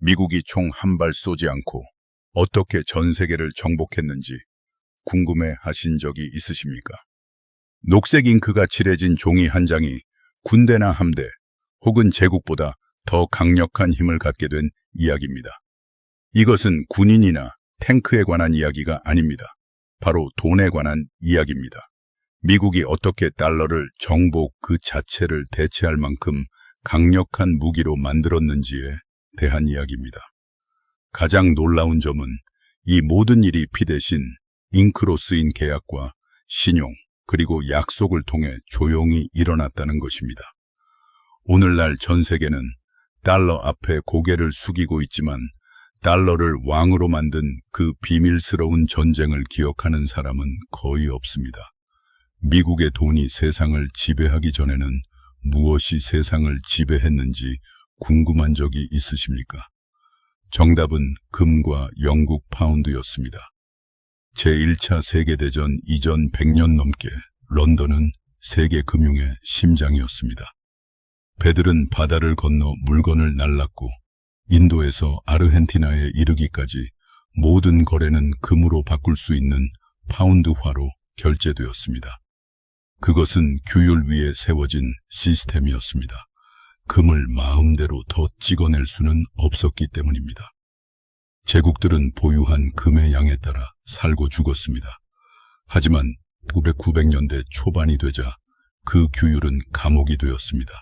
미국이 총 한 발 쏘지 않고 어떻게 전 세계를 정복했는지 궁금해 하신 적이 있으십니까? 녹색 잉크가 칠해진 종이 한 장이 군대나 함대 혹은 제국보다 더 강력한 힘을 갖게 된 이야기입니다. 이것은 군인이나 탱크에 관한 이야기가 아닙니다. 바로 돈에 관한 이야기입니다. 미국이 어떻게 달러를 정복 그 자체를 대체할 만큼 강력한 무기로 만들었는지에 대한 이야기입니다. 가장 놀라운 점은 이 모든 일이 피 대신 잉크로 쓰인 계약과 신용 그리고 약속을 통해 조용히 일어났다는 것입니다. 오늘날 전 세계는 달러 앞에 고개를 숙이고 있지만 달러를 왕으로 만든 그 비밀스러운 전쟁을 기억하는 사람은 거의 없습니다. 미국의 돈이 세상을 지배하기 전에는 무엇이 세상을 지배했는지 궁금한 적이 있으십니까? 정답은 금과 영국 파운드였습니다. 제1차 세계대전 이전 100년 넘게 런던은 세계 금융의 심장이었습니다. 배들은 바다를 건너 물건을 날랐고 인도에서 아르헨티나에 이르기까지 모든 거래는 금으로 바꿀 수 있는 파운드화로 결제되었습니다. 그것은 규율 위에 세워진 시스템이었습니다. 금을 마음대로 더 찍어낼 수는 없었기 때문입니다. 제국들은 보유한 금의 양에 따라 살고 죽었습니다. 하지만 900년대 초반이 되자 그 규율은 감옥이 되었습니다.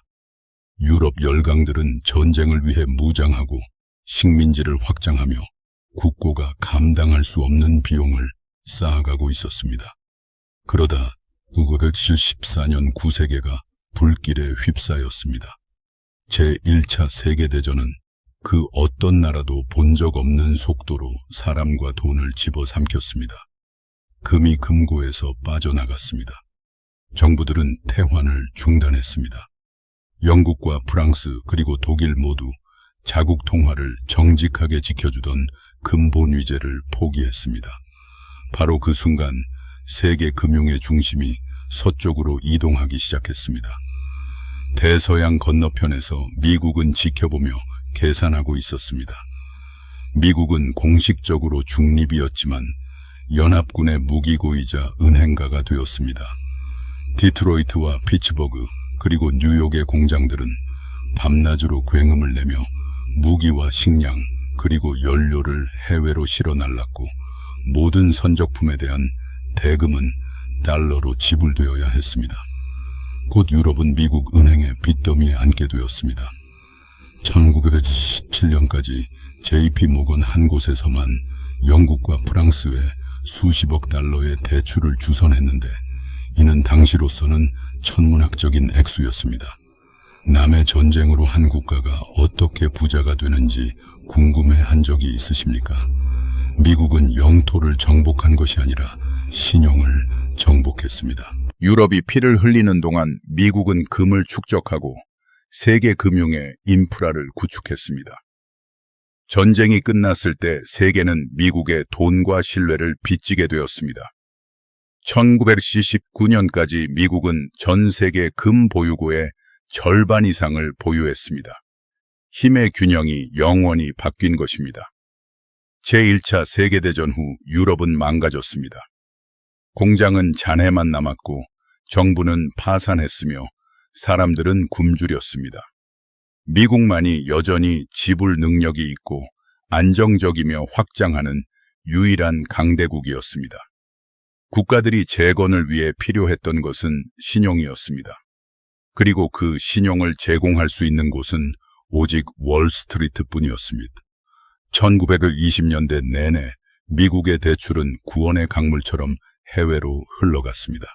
유럽 열강들은 전쟁을 위해 무장하고 식민지를 확장하며 국고가 감당할 수 없는 비용을 쌓아가고 있었습니다. 그러다 1914년 구세계가 불길에 휩싸였습니다. 제1차 세계대전은 그 어떤 나라도 본 적 없는 속도로 사람과 돈을 집어삼켰습니다. 금이 금고에서 빠져나갔습니다. 정부들은 퇴환을 중단했습니다. 영국과 프랑스 그리고 독일 모두 자국 통화를 정직하게 지켜주던 금본위제를 포기했습니다. 바로 그 순간 세계 금융의 중심이 서쪽으로 이동하기 시작했습니다. 대서양 건너편에서 미국은 지켜보며 계산하고 있었습니다. 미국은 공식적으로 중립이었지만 연합군의 무기고이자 은행가가 되었습니다. 디트로이트와 피츠버그 그리고 뉴욕의 공장들은 밤낮으로 굉음을 내며 무기와 식량 그리고 연료를 해외로 실어 날랐고 모든 선적품에 대한 대금은 달러로 지불되어야 했습니다. 곧 유럽은 미국 은행의 빚더미에 앉게 되었습니다. 1917년까지 JP 모건 한 곳에서만 영국과 프랑스에 수십억 달러의 대출을 주선했는데 이는 당시로서는 천문학적인 액수였습니다. 남의 전쟁으로 한 국가가 어떻게 부자가 되는지 궁금해한 적이 있으십니까? 미국은 영토를 정복한 것이 아니라 신용을 정복했습니다. 유럽이 피를 흘리는 동안 미국은 금을 축적하고 세계 금융의 인프라를 구축했습니다. 전쟁이 끝났을 때 세계는 미국의 돈과 신뢰를 빚지게 되었습니다. 1979년까지 미국은 전 세계 금 보유고의 절반 이상을 보유했습니다. 힘의 균형이 영원히 바뀐 것입니다. 제1차 세계대전 후 유럽은 망가졌습니다. 공장은 잔해만 남았고 정부는 파산했으며 사람들은 굶주렸습니다. 미국만이 여전히 지불 능력이 있고 안정적이며 확장하는 유일한 강대국이었습니다. 국가들이 재건을 위해 필요했던 것은 신용이었습니다. 그리고 그 신용을 제공할 수 있는 곳은 오직 월스트리트뿐이었습니다. 1920년대 내내 미국의 대출은 구원의 강물처럼 해외로 흘러갔습니다.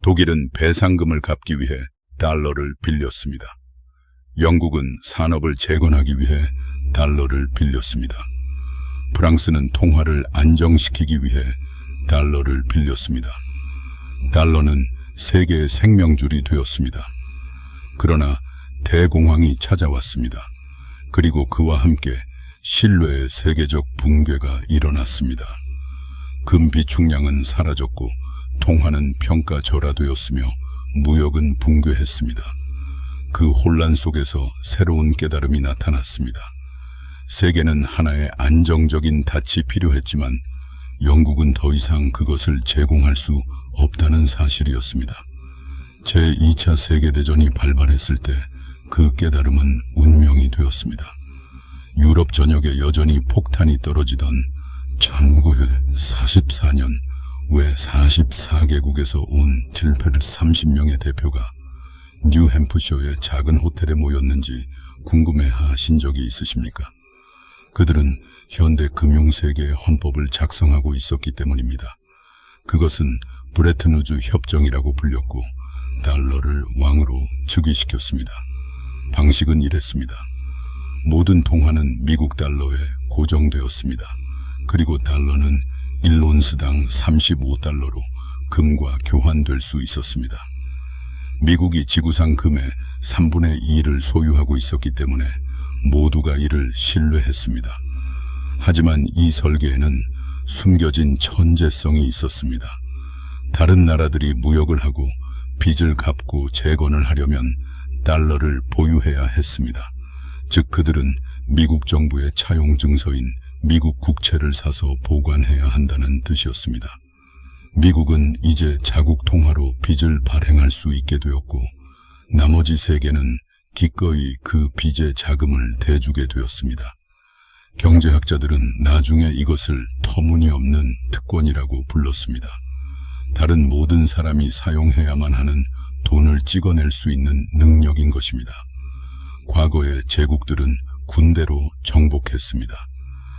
독일은 배상금을 갚기 위해 달러를 빌렸습니다. 영국은 산업을 재건하기 위해 달러를 빌렸습니다. 프랑스는 통화를 안정시키기 위해 달러를 빌렸습니다. 달러는 세계의 생명줄이 되었습니다. 그러나 대공황이 찾아왔습니다. 그리고 그와 함께 신뢰의 세계적 붕괴가 일어났습니다. 금 비축량은 사라졌고 통화는 평가절하되었으며 무역은 붕괴했습니다. 그 혼란 속에서 새로운 깨달음이 나타났습니다. 세계는 하나의 안정적인 닻이 필요했지만 영국은 더 이상 그것을 제공할 수 없다는 사실이었습니다. 제2차 세계대전이 발발했을 때 그 깨달음은 운명이 되었습니다. 유럽 전역에 여전히 폭탄이 떨어지던 1944년 왜 44개국에서 온 730명의 대표가 뉴햄프셔의 작은 호텔에 모였는지 궁금해하신 적이 있으십니까? 그들은 현대 금융세계의 헌법을 작성하고 있었기 때문입니다. 그것은 브레튼 우즈 협정이라고 불렸고 달러를 왕으로 즉위시켰습니다. 방식은 이랬습니다. 모든 통화는 미국 달러에 고정되었습니다. 그리고 달러는 1온스당 35달러로 금과 교환될 수 있었습니다. 미국이 지구상 금의 3분의 2를 소유하고 있었기 때문에 모두가 이를 신뢰했습니다. 하지만 이 설계에는 숨겨진 천재성이 있었습니다. 다른 나라들이 무역을 하고 빚을 갚고 재건을 하려면 달러를 보유해야 했습니다. 즉 그들은 미국 정부의 차용 증서인 미국 국채를 사서 보관해야 한다는 뜻이었습니다. 미국은 이제 자국 통화로 빚을 발행할 수 있게 되었고 나머지 세계는 기꺼이 그 빚의 자금을 대주게 되었습니다. 경제학자들은 나중에 이것을 터무니없는 특권이라고 불렀습니다. 다른 모든 사람이 사용해야만 하는 돈을 찍어낼 수 있는 능력인 것입니다. 과거의 제국들은 군대로 정복했습니다.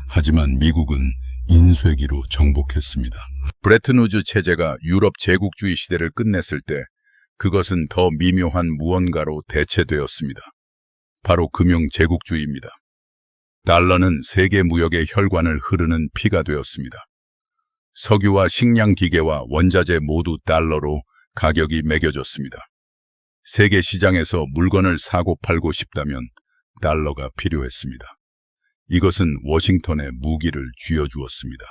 하지만 미국은 인쇄기로 정복했습니다. 브레튼 우즈 체제가 유럽 제국주의 시대를 끝냈을 때 그것은 더 미묘한 무언가로 대체되었습니다. 바로 금융 제국주의입니다. 달러는 세계 무역의 혈관을 흐르는 피가 되었습니다. 석유와 식량 기계와 원자재 모두 달러로 가격이 매겨졌습니다. 세계 시장에서 물건을 사고 팔고 싶다면 달러가 필요했습니다. 이것은 워싱턴에 무기를 쥐어주었습니다.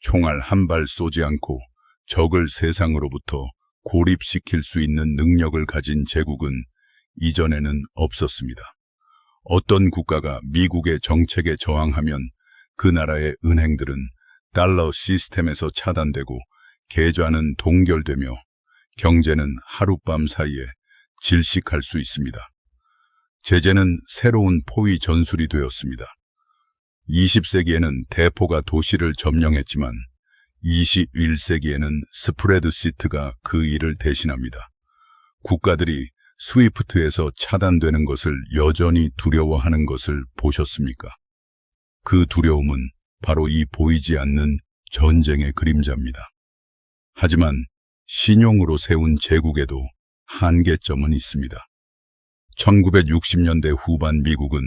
총알 한 발 쏘지 않고 적을 세상으로부터 고립시킬 수 있는 능력을 가진 제국은 이전에는 없었습니다. 어떤 국가가 미국의 정책에 저항하면 그 나라의 은행들은 달러 시스템에서 차단되고 계좌는 동결되며 경제는 하룻밤 사이에 질식할 수 있습니다. 제재는 새로운 포위 전술이 되었습니다. 20세기에는 대포가 도시를 점령했지만 21세기에는 스프레드 시트가 그 일을 대신합니다. 국가들이 스위프트에서 차단되는 것을 여전히 두려워하는 것을 보셨습니까? 그 두려움은 바로 이 보이지 않는 전쟁의 그림자입니다. 하지만 신용으로 세운 제국에도 한계점은 있습니다. 1960년대 후반 미국은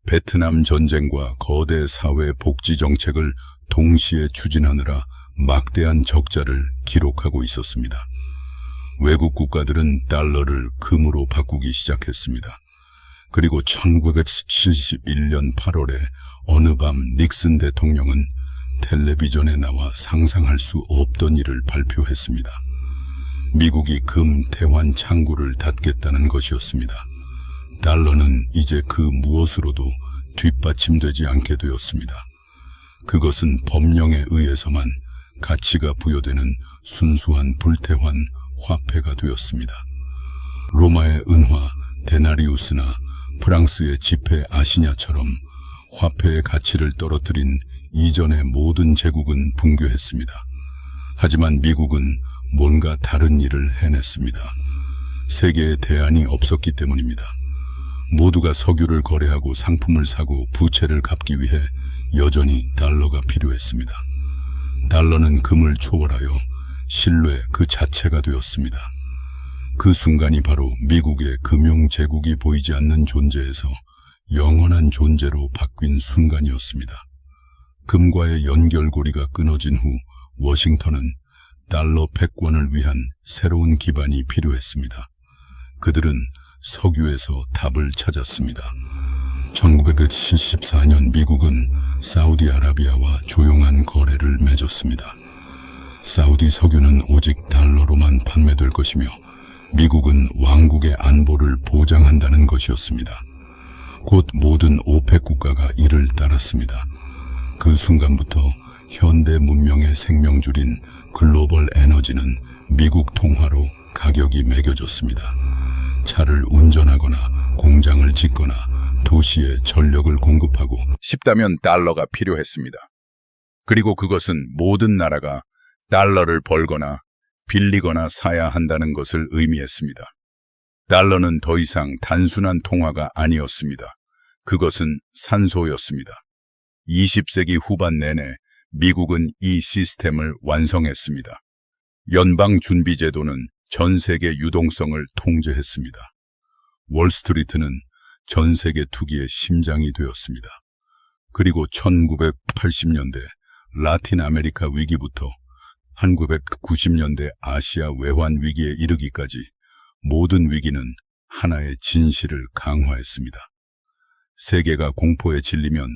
베트남 전쟁과 거대 사회 복지 정책을 동시에 추진하느라 막대한 적자를 기록하고 있었습니다. 외국 국가들은 달러를 금으로 바꾸기 시작했습니다. 그리고 1971년 8월에 어느 밤 닉슨 대통령은 텔레비전에 나와 상상할 수 없던 일을 발표했습니다. 미국이 금 태환 창구를 닫겠다는 것이었습니다. 달러는 이제 그 무엇으로도 뒷받침되지 않게 되었습니다. 그것은 법령에 의해서만 가치가 부여되는 순수한 불태환 화폐가 되었습니다. 로마의 은화 데나리우스나 프랑스의 지폐 아시냐처럼 화폐의 가치를 떨어뜨린 이전의 모든 제국은 붕괴했습니다. 하지만 미국은 뭔가 다른 일을 해냈습니다. 세계에 대안이 없었기 때문입니다. 모두가 석유를 거래하고 상품을 사고 부채를 갚기 위해 여전히 달러가 필요했습니다. 달러는 금을 초월하여 신뢰 그 자체가 되었습니다. 그 순간이 바로 미국의 금융제국이 보이지 않는 존재에서 영원한 존재로 바뀐 순간이었습니다. 금과의 연결고리가 끊어진 후 워싱턴은 달러 패권을 위한 새로운 기반이 필요했습니다. 그들은 석유에서 답을 찾았습니다. 1974년 미국은 사우디아라비아와 조용한 거래를 맺었습니다. 사우디 석유는 오직 달러로만 판매될 것이며 미국은 왕국의 안보를 보장한다는 것이었습니다. 곧 모든 오펙 국가가 이를 따랐습니다. 그 순간부터 현대 문명의 생명줄인 글로벌 에너지는 미국 통화로 가격이 매겨졌습니다. 차를 운전하거나 공장을 짓거나 도시에 전력을 공급하고 싶다면 달러가 필요했습니다. 그리고 그것은 모든 나라가 달러를 벌거나 빌리거나 사야 한다는 것을 의미했습니다. 달러는 더 이상 단순한 통화가 아니었습니다. 그것은 산소였습니다. 20세기 후반 내내 미국은 이 시스템을 완성했습니다. 연방준비제도는 전 세계 유동성을 통제했습니다. 월스트리트는 전 세계 투기의 심장이 되었습니다. 그리고 1980년대 라틴 아메리카 위기부터 1990년대 아시아 외환 위기에 이르기까지 모든 위기는 하나의 진실을 강화했습니다. 세계가 공포에 질리면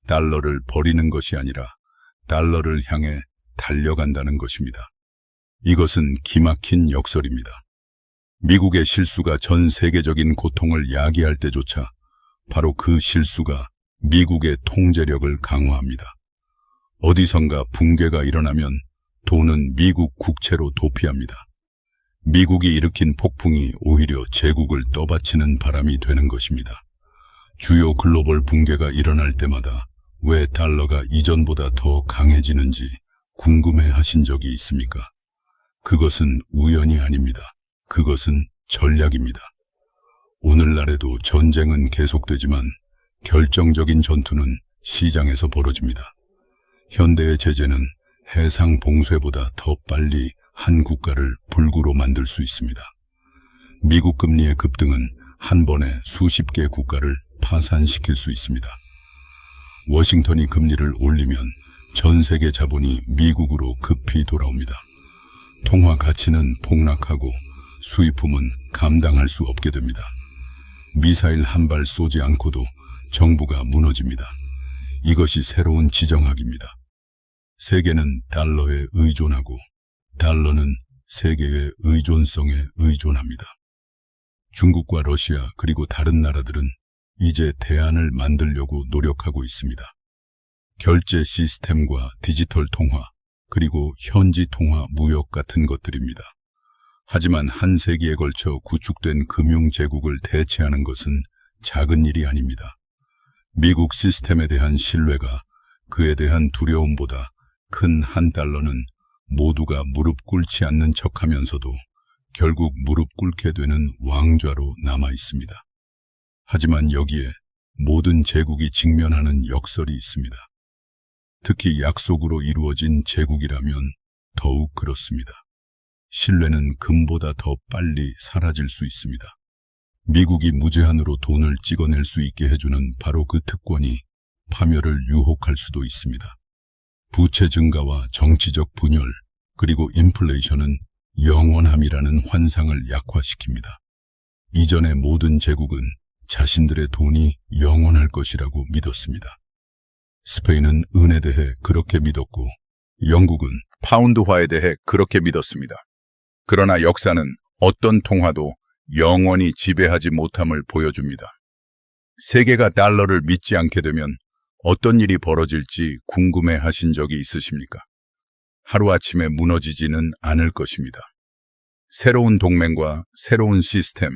달러를 버리는 것이 아니라 달러를 향해 달려간다는 것입니다. 이것은 기막힌 역설입니다. 미국의 실수가 전 세계적인 고통을 야기할 때조차 바로 그 실수가 미국의 통제력을 강화합니다. 어디선가 붕괴가 일어나면 돈은 미국 국채로 도피합니다. 미국이 일으킨 폭풍이 오히려 제국을 떠받치는 바람이 되는 것입니다. 주요 글로벌 붕괴가 일어날 때마다 왜 달러가 이전보다 더 강해지는지 궁금해 하신 적이 있습니까? 그것은 우연이 아닙니다. 그것은 전략입니다. 오늘날에도 전쟁은 계속되지만 결정적인 전투는 시장에서 벌어집니다. 현대의 제재는 해상 봉쇄보다 더 빨리 한 국가를 불구로 만들 수 있습니다. 미국 금리의 급등은 한 번에 수십 개 국가를 파산시킬 수 있습니다. 워싱턴이 금리를 올리면 전 세계 자본이 미국으로 급히 돌아옵니다. 통화 가치는 폭락하고 수입품은 감당할 수 없게 됩니다. 미사일 한 발 쏘지 않고도 정부가 무너집니다. 이것이 새로운 지정학입니다. 세계는 달러에 의존하고 달러는 세계의 의존성에 의존합니다. 중국과 러시아 그리고 다른 나라들은 이제 대안을 만들려고 노력하고 있습니다. 결제 시스템과 디지털 통화, 그리고 현지 통화 무역 같은 것들입니다. 하지만 한 세기에 걸쳐 구축된 금융제국을 대체하는 것은 작은 일이 아닙니다. 미국 시스템에 대한 신뢰가 그에 대한 두려움보다 큰 한 달러는 모두가 무릎 꿇지 않는 척하면서도 결국 무릎 꿇게 되는 왕좌로 남아 있습니다. 하지만 여기에 모든 제국이 직면하는 역설이 있습니다. 특히 약속으로 이루어진 제국이라면 더욱 그렇습니다. 신뢰는 금보다 더 빨리 사라질 수 있습니다. 미국이 무제한으로 돈을 찍어낼 수 있게 해주는 바로 그 특권이 파멸을 유혹할 수도 있습니다. 부채 증가와 정치적 분열, 그리고 인플레이션은 영원함이라는 환상을 약화시킵니다. 이전의 모든 제국은 자신들의 돈이 영원할 것이라고 믿었습니다. 스페인은 은에 대해 그렇게 믿었고 영국은 파운드화에 대해 그렇게 믿었습니다. 그러나 역사는 어떤 통화도 영원히 지배하지 못함을 보여줍니다. 세계가 달러를 믿지 않게 되면 어떤 일이 벌어질지 궁금해 하신 적이 있으십니까? 하루아침에 무너지지는 않을 것입니다. 새로운 동맹과 새로운 시스템,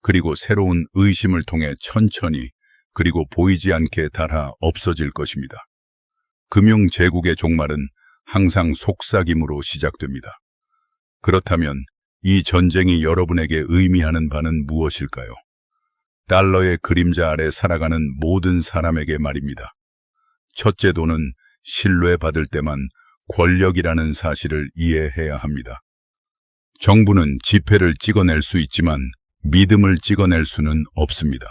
그리고 새로운 의심을 통해 천천히 그리고 보이지 않게 닳아 없어질 것입니다. 금융제국의 종말은 항상 속삭임으로 시작됩니다. 그렇다면 이 전쟁이 여러분에게 의미하는 바는 무엇일까요? 달러의 그림자 아래 살아가는 모든 사람에게 말입니다. 첫째, 돈은 신뢰받을 때만 권력이라는 사실을 이해해야 합니다. 정부는 지폐를 찍어낼 수 있지만 믿음을 찍어낼 수는 없습니다.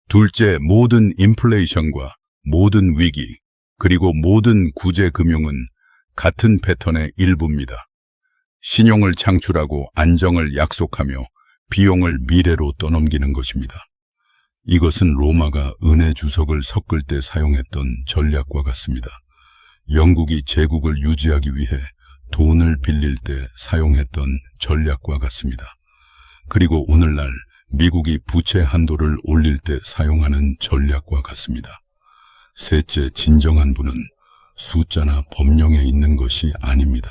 둘째, 모든 인플레이션과 모든 위기, 그리고 모든 구제 금융은 같은 패턴의 일부입니다. 신용을 창출하고 안정을 약속하며 비용을 미래로 떠넘기는 것입니다. 이것은 로마가 은의 주석을 섞을 때 사용했던 전략과 같습니다. 영국이 제국을 유지하기 위해 돈을 빌릴 때 사용했던 전략과 같습니다. 그리고 오늘날 미국이 부채 한도를 올릴 때 사용하는 전략과 같습니다. 셋째, 진정한 부는 숫자나 법령에 있는 것이 아닙니다.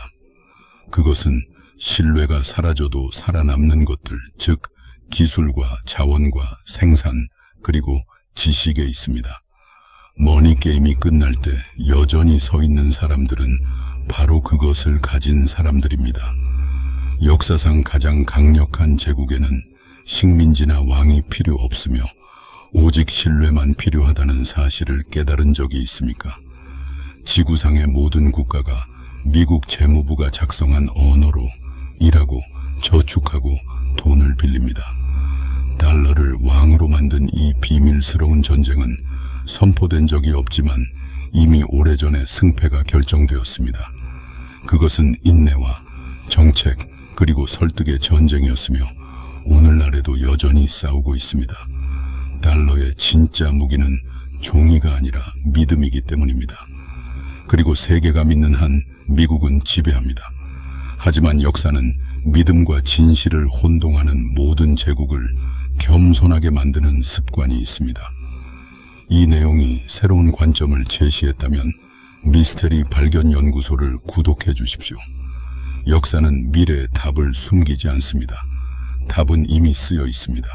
그것은 신뢰가 사라져도 살아남는 것들, 즉 기술과 자원과 생산, 그리고 지식에 있습니다. 머니게임이 끝날 때 여전히 서 있는 사람들은 바로 그것을 가진 사람들입니다. 역사상 가장 강력한 제국에는 식민지나 왕이 필요 없으며 오직 신뢰만 필요하다는 사실을 깨달은 적이 있습니까? 지구상의 모든 국가가 미국 재무부가 작성한 언어로 일하고 저축하고 돈을 빌립니다. 달러를 왕으로 만든 이 비밀스러운 전쟁은 선포된 적이 없지만 이미 오래전에 승패가 결정되었습니다. 그것은 인내와 정책 그리고 설득의 전쟁이었으며 오늘날에도 여전히 싸우고 있습니다. 달러의 진짜 무기는 종이가 아니라 믿음이기 때문입니다. 그리고 세계가 믿는 한 미국은 지배합니다. 하지만 역사는 믿음과 진실을 혼동하는 모든 제국을 겸손하게 만드는 습관이 있습니다. 이 내용이 새로운 관점을 제시했다면 미스테리 발견 연구소를 구독해 주십시오. 역사는 미래의 답을 숨기지 않습니다. 답은 이미 쓰여 있습니다.